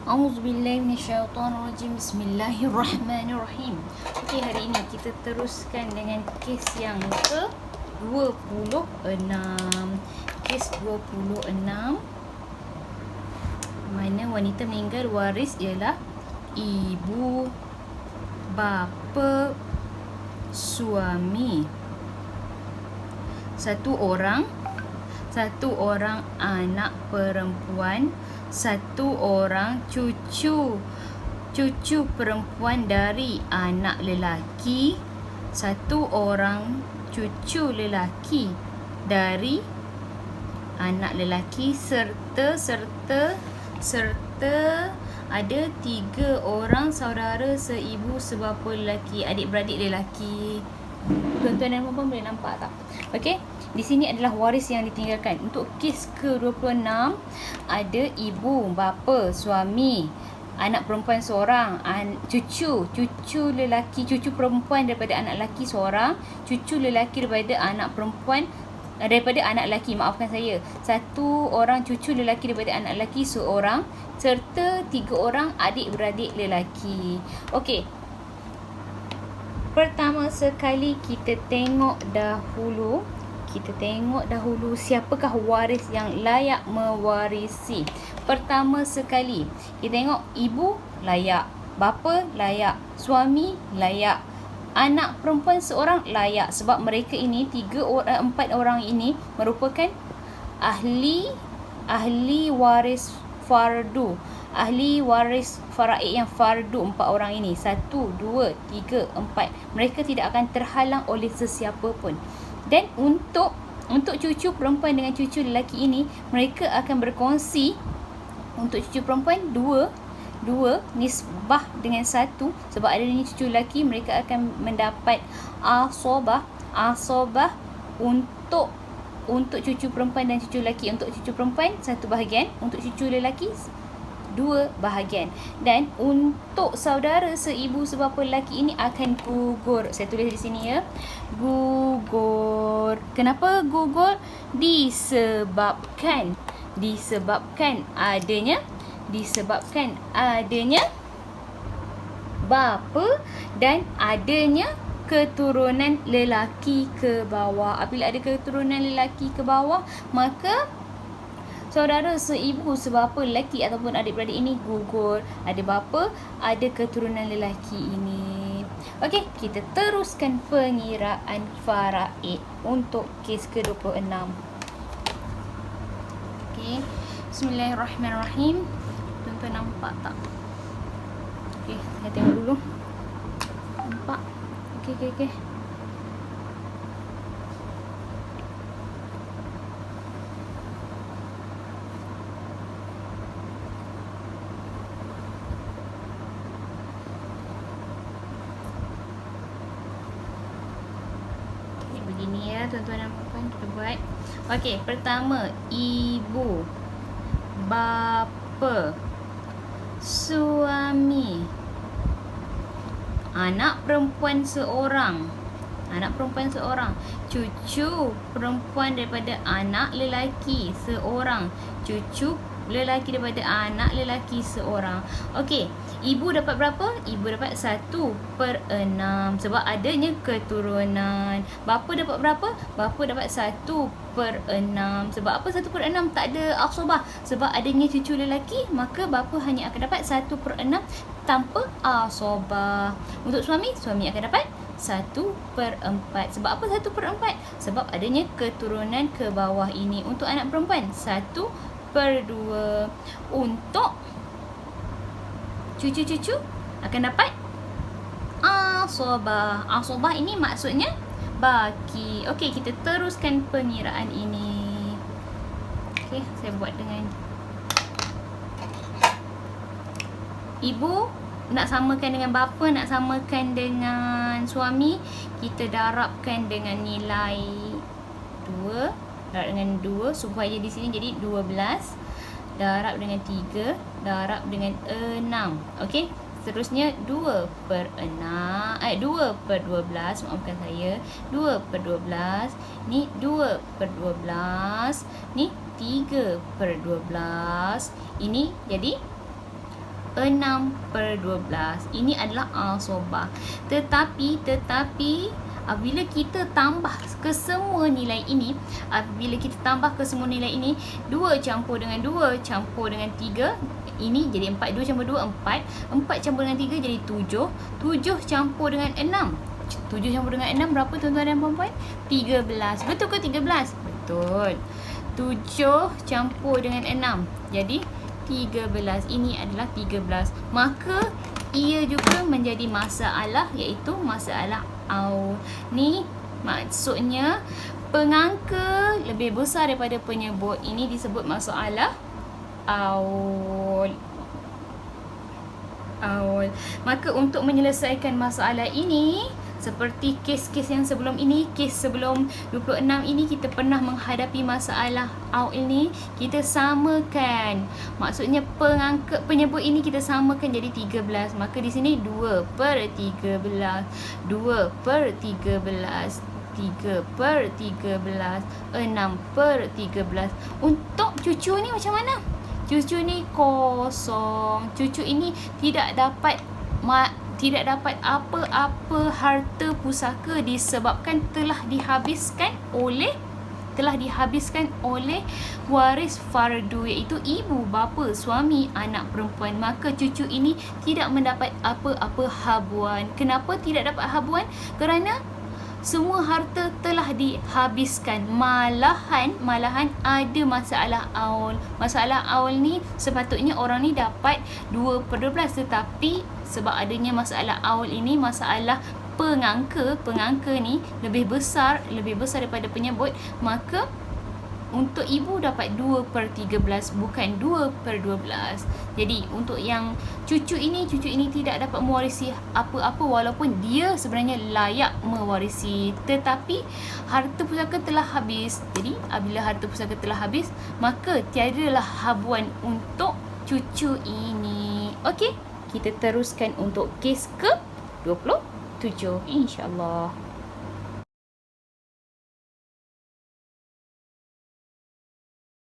A'udzubillahi minasyaitonirrajim. Bismillahirrahmanirrahim. Okey, hari ini kita teruskan dengan kes yang ke-26. Kes 26, mana wanita meninggal waris ialah ibu, bapa, suami. Satu orang anak perempuan, satu orang cucu perempuan dari anak lelaki, satu orang cucu lelaki dari anak lelaki, serta ada 3 orang saudara seibu sebapa lelaki, adik-beradik lelaki. Tuan-tuan dan puan-puan boleh nampak tak? Okey, di sini adalah waris yang ditinggalkan. Untuk kes ke-26 ada ibu, bapa, suami, anak perempuan seorang, cucu lelaki, cucu perempuan daripada anak lelaki seorang, cucu lelaki daripada anak perempuan daripada anak lelaki, maafkan saya, satu orang cucu lelaki daripada anak lelaki seorang, serta 3 orang adik-beradik lelaki. Okey, pertama sekali kita tengok dahulu siapakah waris yang layak mewarisi. Pertama sekali kita tengok ibu layak, bapa layak, suami layak, anak perempuan seorang layak, sebab mereka ini 4 orang ini merupakan ahli waris fardu, ahli waris faraid yang fardu. 4 orang ini, 1, 2, 3, 4, mereka tidak akan terhalang oleh sesiapa pun. Dan untuk cucu perempuan dengan cucu lelaki ini, mereka akan berkongsi. Untuk cucu perempuan 2 nisbah dengan 1, sebab adanya cucu lelaki, mereka akan mendapat asabah untuk cucu perempuan dan cucu lelaki. Untuk cucu perempuan 1 bahagian, untuk cucu lelaki 2 bahagian. Dan untuk saudara seibu sebapa lelaki ini akan gugur. Saya tulis di sini ya, gugur. Kenapa gugur? Disebabkan adanya bapa dan adanya keturunan lelaki ke bawah. Apabila ada keturunan lelaki ke bawah, maka saudara seibu sebapa lelaki ataupun adik-beradik ini gugur. Ada bapa, ada keturunan lelaki ini. Okey, kita teruskan pengiraan faraid untuk kes ke-26. Okey, bismillahirrahmanirrahim. Tuan-tuan nampak tak? Okey, saya tengok dulu. Nampak? Okey. Begini ya tuan-tuan dan puan-puan, kita buat. Okey, pertama ibu, bapa, suami, anak perempuan seorang, cucu perempuan daripada anak lelaki seorang, cucu lelaki daripada anak lelaki seorang. Okey, ibu dapat berapa? Ibu dapat 1/6 sebab adanya keturunan. Bapa dapat berapa? Bapa dapat 1/6. Sebab apa 1/6? Tak ada asabah. Sebab adanya cucu lelaki, maka bapa hanya akan dapat 1/6 tanpa asabah. Untuk suami akan dapat 1/4. Sebab apa 1/4? Sebab adanya keturunan ke bawah ini. Untuk anak perempuan 1/2. Untuk cucu-cucu akan dapat asabah. Asabah ini maksudnya baki. Okey, kita teruskan pengiraan ini. Okey, saya buat dengan ibu nak samakan dengan bapa, nak samakan dengan suami, kita darabkan dengan nilai 2. Darab dengan 2 supaya di sini jadi 12. Darab dengan 3, darab dengan 6. Okey, seterusnya 2/12, maafkan saya, 2/12, ni 2/12, ni 3/12, ini jadi 6/12. Ini adalah asobah. Tetapi bila kita tambah ke semua nilai ini, 2 campur dengan 2 campur dengan 3, ini jadi 4. 2 campur 2, 4. 4 campur dengan 3 jadi 7. 7 campur dengan 6. 7 campur dengan 6 berapa tuan-tuan dan puan-puan? 13. Betul ke 13? Betul. 7 campur dengan 6. Jadi 13. Ini adalah 13. Maka ia juga menjadi masalah, iaitu masalah aul. Ni maksudnya pengangka lebih besar daripada penyebut. Ini disebut masalah aul. Maka untuk menyelesaikan masalah ini, seperti kes-kes yang sebelum ini, kes sebelum 26 ini, kita pernah menghadapi masalah aul ini, kita samakan. Maksudnya penyebut ini kita samakan jadi 13. Maka di sini 2/13, 2/13, 3/13, 6/13. Untuk cucu ni macam mana? Cucu ni kosong. Cucu ini tidak dapat apa-apa harta pusaka disebabkan telah dihabiskan oleh waris fardu, iaitu ibu, bapa, suami, anak perempuan. Maka cucu ini tidak mendapat apa-apa habuan. Kenapa tidak dapat habuan? Kerana semua harta telah dihabiskan. Malahan ada masalah aul. Masalah aul ni sepatutnya orang ni dapat 2/12, tetapi sebab adanya masalah aul ini, masalah pengangka ni lebih besar daripada penyebut, maka untuk ibu dapat 2/13 bukan 2/12. Jadi untuk yang cucu ini tidak dapat mewarisi apa-apa walaupun dia sebenarnya layak mewarisi, tetapi harta pusaka telah habis. Jadi apabila harta pusaka telah habis, maka tiadalah habuan untuk cucu ini. Okey, kita teruskan untuk kes ke-27 insya-Allah.